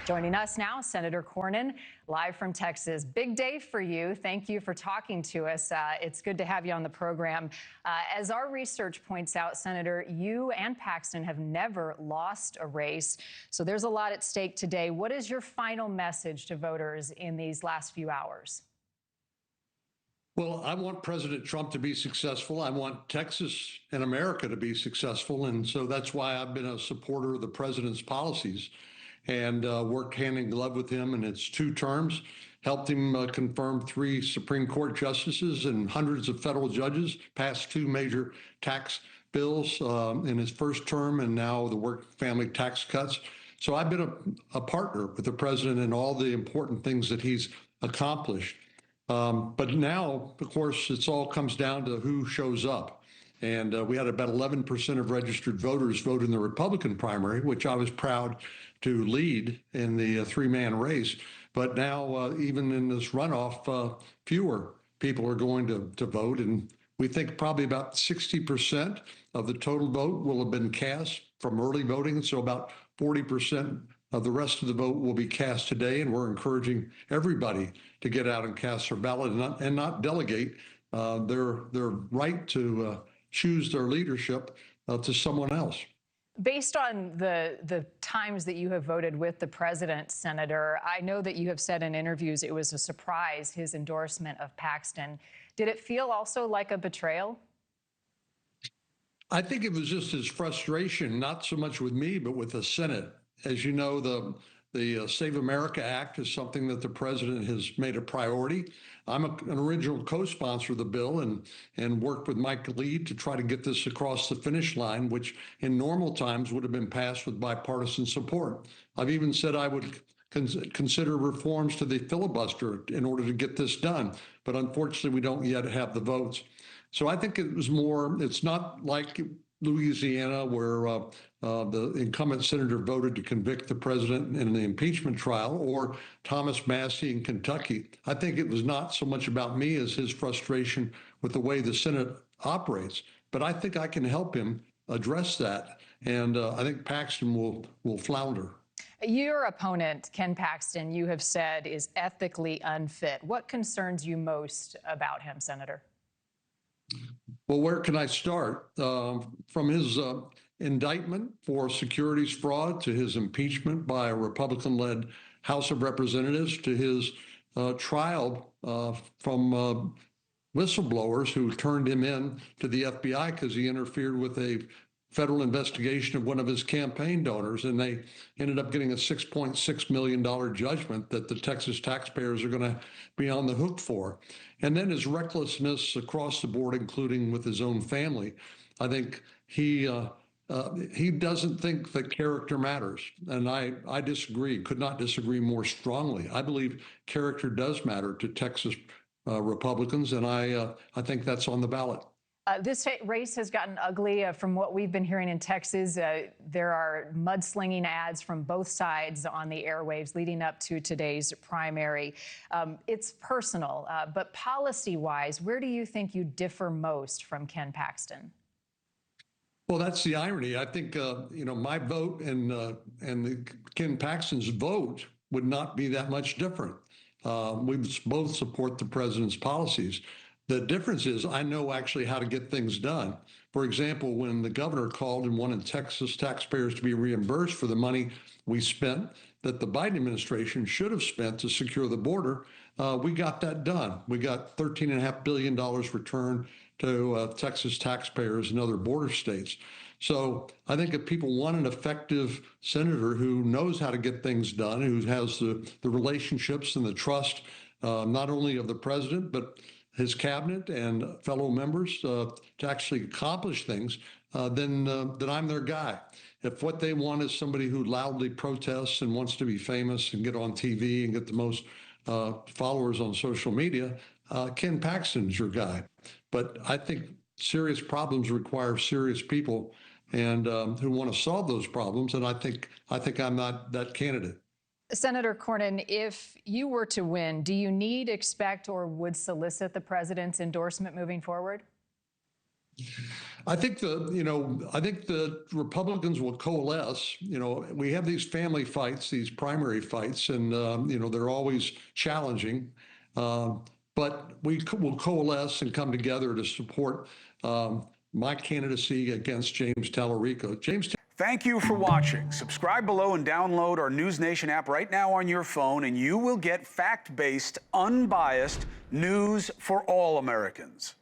Joining us now, Senator Cornyn, live from Texas. Big day for you. Thank you for talking to us. It's good to have you on the program. As our research points out, Senator, you and Paxton have never lost a race. So there's a lot at stake today. What is your final message to voters in these last few hours? Well, I want President Trump to be successful. I want Texas and America to be successful. And so that's why I've been a supporter of the president's policies and worked hand in glove with him in his 2 terms, helped him confirm 3 Supreme Court justices and hundreds of federal judges, passed 2 major tax bills in his first term, and now the work family tax cuts. So I've been a partner with the president in all the important things that he's accomplished. But now, of course, it all comes down to who shows up. And we had about 11% of registered voters vote in the Republican primary, which I was proud to lead in the 3-man race. But now, even in this runoff, fewer people are going to vote. And we think probably about 60% of the total vote will have been cast from early voting. So about 40% of the rest of the vote will be cast today, and we're encouraging everybody to get out and cast their ballot and not delegate their right to choose their leadership to someone else. Based on the times that you have voted with the president, Senator, I know that you have said in interviews it was a surprise, his endorsement of Paxton. Did it feel also like a betrayal? I think it was just his frustration, not so much with me, but with the Senate. As you know, the Save America Act is something that the president has made a priority. I'm an original co-sponsor of the bill and worked with Mike Lee to try to get this across the finish line, which in normal times would have been passed with bipartisan support. I've even said I would consider reforms to the filibuster in order to get this done. But unfortunately, we don't yet have the votes. So I think it was more, it's not like Louisiana, where the incumbent senator voted to convict the president in the impeachment trial, or Thomas Massie in Kentucky. I think it was not so much about me as his frustration with the way the Senate operates. But I think I can help him address that. And I think Paxton will flounder. Your opponent, Ken Paxton, you have said is ethically unfit. What concerns you most about him, Senator? Well, where can I start? From his indictment for securities fraud to his impeachment by a Republican-led House of Representatives to his trial from whistleblowers who turned him in to the FBI because he interfered with a federal investigation of one of his campaign donors, and they ended up getting a $6.6 million judgment that the Texas taxpayers are going to be on the hook for. And then his recklessness across the board, including with his own family. I think he doesn't think that character matters. And I disagree, could not disagree more strongly. I believe character does matter to Texas Republicans, and I think that's on the ballot. This race has gotten ugly. From what we've been hearing in Texas, there are mudslinging ads from both sides on the airwaves leading up to today's primary. It's personal, but policy-wise, where do you think you differ most from Ken Paxton? Well, that's the irony. I think my vote and Ken Paxton's vote would not be that much different. We both support the president's policies. The difference is I know actually how to get things done. For example, when the governor called and wanted Texas taxpayers to be reimbursed for the money we spent that the Biden administration should have spent to secure the border, we got that done. We got $13.5 billion returned to Texas taxpayers and other border states. So I think if people want an effective senator who knows how to get things done, who has the relationships and the trust, not only of the president, but his cabinet and fellow members to actually accomplish things, then I'm their guy. If what they want is somebody who loudly protests and wants to be famous and get on TV and get the most followers on social media, Ken Paxton's your guy. But I think serious problems require serious people and who want to solve those problems. And I think I'm not that candidate. Senator Cornyn, if you were to win, do you need, expect, or would solicit the president's endorsement moving forward? I think the Republicans will coalesce. We have these family fights, these primary fights, and they're always challenging. But we will coalesce and come together to support my candidacy against James Tallarico. Thank you for watching. Subscribe below and download our NewsNation app right now on your phone, and you will get fact-based, unbiased news for all Americans.